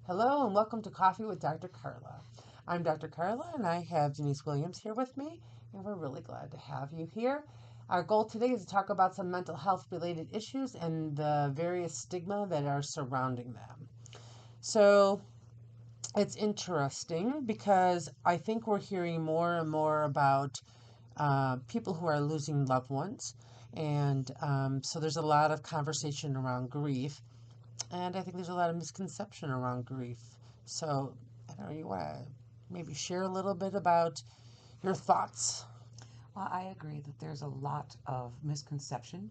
Hello and welcome to Coffee with Dr. Carla. I'm Dr. Carla and I have Denise Williams here with me, and we're really glad to have you here. Our goal today is to talk about some mental health related issues and the various stigma that are surrounding them. So it's interesting because I think we're hearing more and more about people who are losing loved ones. And so there's a lot of conversation around grief. And I think there's a lot of misconception around grief. So, I don't know, you want to maybe share a little bit about your thoughts? Well, I agree that there's a lot of misconception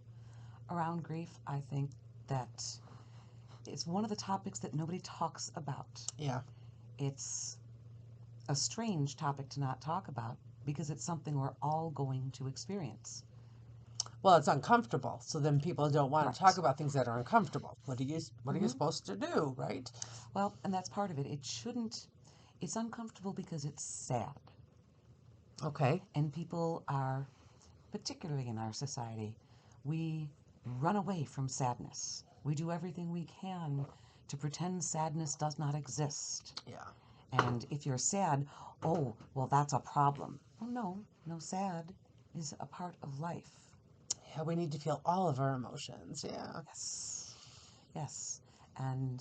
around grief. I think that it's one of the topics that nobody talks about. Yeah. It's a strange topic to not talk about because it's something we're all going to experience. Well, it's uncomfortable, so then people don't want Right. to talk about things that are uncomfortable. What are you Mm-hmm. supposed to do, right? Well, and that's part of it. It's uncomfortable because it's sad. Okay. And people are, particularly in our society, we run away from sadness. We do everything we can to pretend sadness does not exist. Yeah. And if you're sad, oh, well, that's a problem. Well, no, sad is a part of life. Yeah, we need to feel all of our emotions. Yeah. Yes, yes. And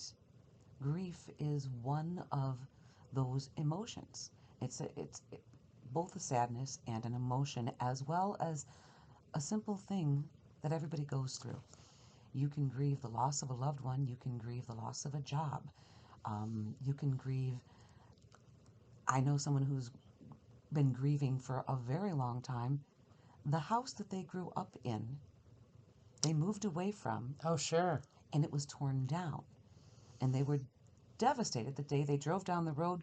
grief is one of those emotions. It's both a sadness and an emotion, as well as a simple thing that everybody goes through. You can grieve the loss of a loved one. You can grieve the loss of a job. You can grieve. I know someone who's been grieving for a very long time. The house that they grew up in, they moved away from, Oh, sure. and it was torn down. And they were devastated the day they drove down the road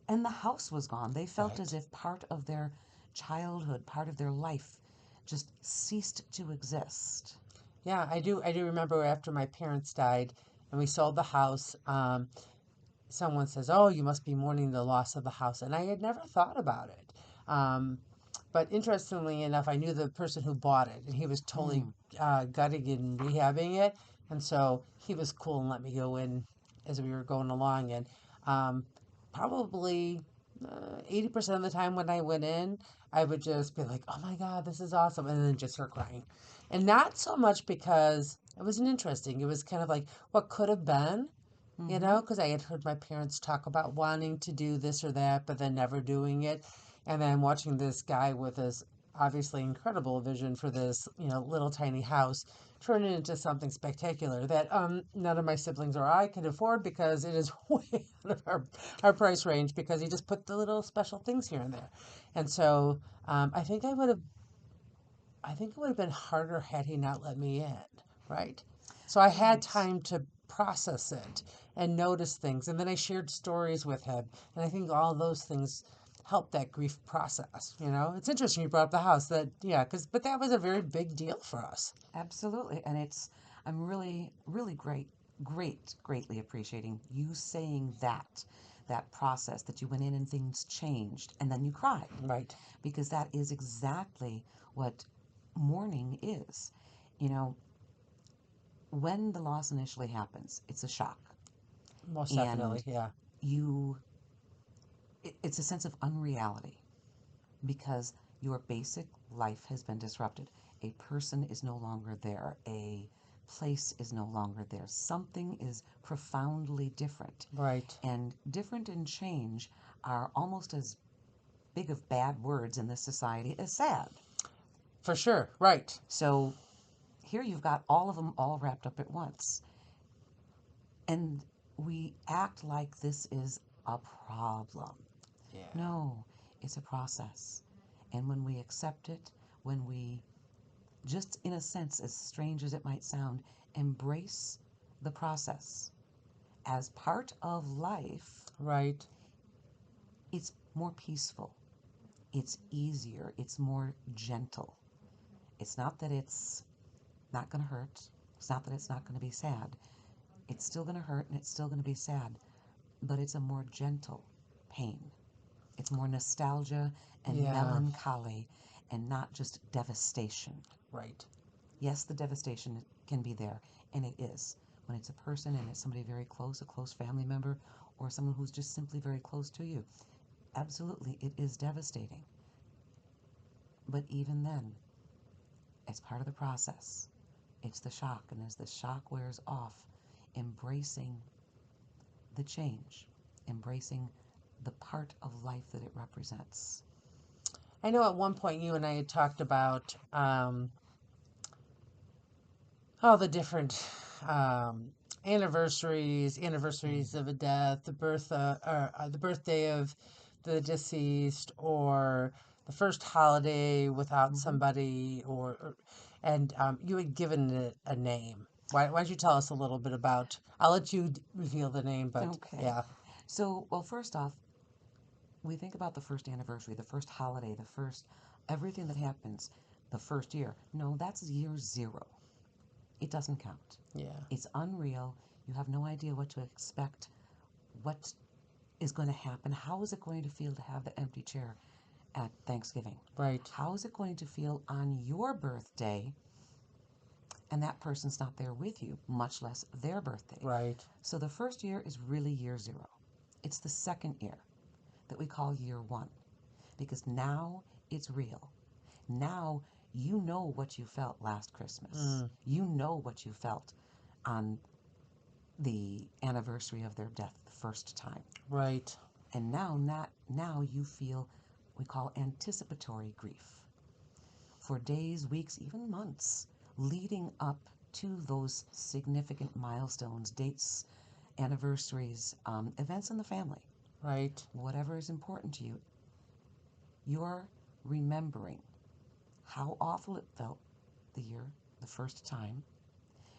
and the house was gone. They felt as Right. if part of their childhood, part of their life, just ceased to exist. Yeah, I do. I do remember after my parents died and we sold the house. Someone says, "Oh, you must be mourning the loss of the house," and I had never thought about it. Um, but interestingly enough, I knew the person who bought it, and he was totally Mm. gutting and rehabbing it, and so he was cool and let me go in as we were going along. And um, probably 80% of the time when I went in, I would just be like, "Oh my God, this is awesome," and then just start crying, and not so much because it wasn't interesting. It was kind of like what could have been, Mm-hmm. because I had heard my parents talk about wanting to do this or that, but then never doing it. And then watching this guy with this obviously incredible vision for this, little tiny house turn it into something spectacular that none of my siblings or I could afford because it is way out of our price range because he just put the little special things here and there. And so I think it would have been harder had he not let me in, right? So I had Right. time to process it and notice things. And then I shared stories with him. And I think all those things helped that grief process. It's interesting you brought up the house yeah, but that was a very big deal for us. Absolutely. And I'm really, really greatly appreciating you saying that process that you went in and things changed and then you cried Right. because that is exactly what mourning is. You know, when the loss initially happens, it's a shock. Most definitely. And Yeah. you, it's a sense of unreality because your basic life has been disrupted. A person is no longer there. A place is no longer there. Something is profoundly different. Right. And different and change are almost as big of bad words in this society as sad. For sure. Right. So here you've got all of them all wrapped up at once. And we act like this is a problem. Yeah. No, it's a process. And when we accept it, when we just in a sense, as strange as it might sound, embrace the process as part of life, Right. it's more peaceful, it's easier, it's more gentle. It's not that it's not going to hurt, it's not that it's not going to be sad. It's still going to hurt and it's still going to be sad, but it's a more gentle pain. It's more nostalgia and Yeah. melancholy and not just devastation. Right. Yes, the devastation can be there, and it is. when it's a person and it's somebody very close, a close family member, or someone who's just simply very close to you. Absolutely, it is devastating. But even then, it's part of the process. It's the shock, and as the shock wears off, embracing the change, embracing the part of life that it represents. I know at one point you and I had talked about all the different anniversaries of a death, the birthday of the deceased, or the first holiday without somebody, and you had given it a name. Why don't you tell us a little bit about? I'll let you reveal the name, but Okay. yeah. So, well, first off, we think about the first anniversary, the first holiday, the first everything that happens, the first year. No, that's year zero. It doesn't count. Yeah. It's unreal. You have no idea what to expect, what is going to happen. How is it going to feel to have the empty chair at Thanksgiving? Right. How is it going to feel on your birthday and that person's not there with you, much less their birthday? Right. So the first year is really year zero. It's the second year that we call year one, because now it's real. Now you know what you felt last Christmas. You know what you felt on the anniversary of their death the first time. Right. And now you feel, we call anticipatory grief. For days, weeks, even months leading up to those significant milestones, dates, anniversaries, events in the family. Right. Whatever is important to you, you're remembering how awful it felt the first time.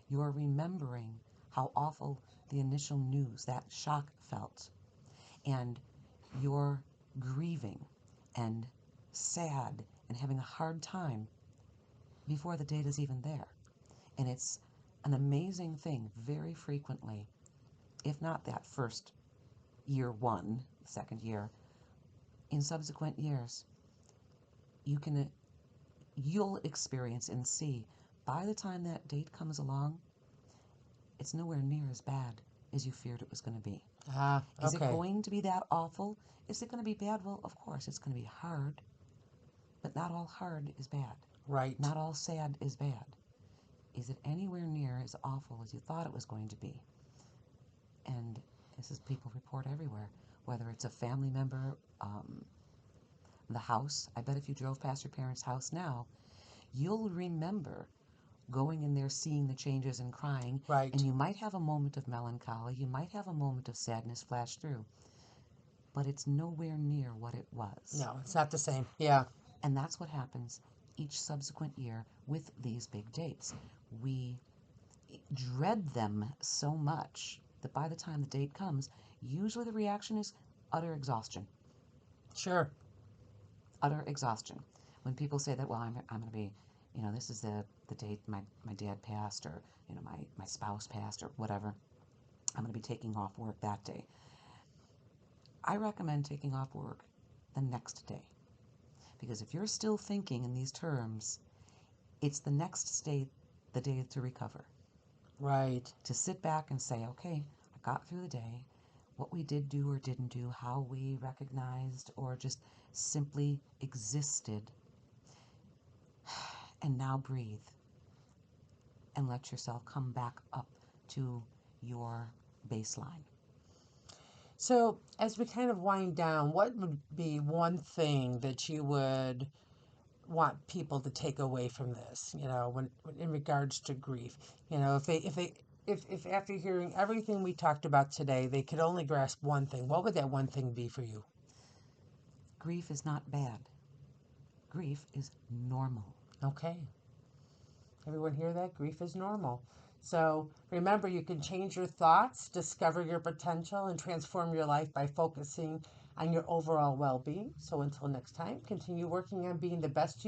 You're remembering how awful the initial news, that shock felt. And you're grieving and sad and having a hard time before the date is even there. And it's an amazing thing very frequently, if not that first year one, second year, in subsequent years, you'll experience and see by the time that date comes along, it's nowhere near as bad as you feared it was going to be. Okay. Is it going to be that awful? Is it going to be bad? Well, of course, it's going to be hard, but not all hard is bad. Right. Not all sad is bad. Is it anywhere near as awful as you thought it was going to be? And this is people report everywhere, whether it's a family member, the house. I bet if you drove past your parents' house now, you'll remember going in there, seeing the changes and crying. Right. And you might have a moment of melancholy. You might have a moment of sadness flash through. But it's nowhere near what it was. No, it's not the same. Yeah. And that's what happens each subsequent year with these big dates. We dread them so much that by the time the date comes, usually the reaction is utter exhaustion. Sure. Utter exhaustion. When people say that, well, I'm going to be, this is the date my dad passed, or, my spouse passed, or whatever. I'm going to be taking off work that day. I recommend taking off work the next day. Because if you're still thinking in these terms, it's the next day, the day to recover. Right. To sit back and say, okay, I got through the day, what we did do or didn't do, how we recognized or just simply existed, and now breathe and let yourself come back up to your baseline. So, as we kind of wind down, what would be one thing that you would want people to take away from this? When in regards to grief, if after hearing everything we talked about today, they could only grasp one thing, what would that one thing be for you? Grief is not bad. Grief is normal. Okay. Everyone hear that? Grief is normal. So remember, you can change your thoughts, discover your potential, and transform your life by focusing on your overall well-being. So until next time, continue working on being the best you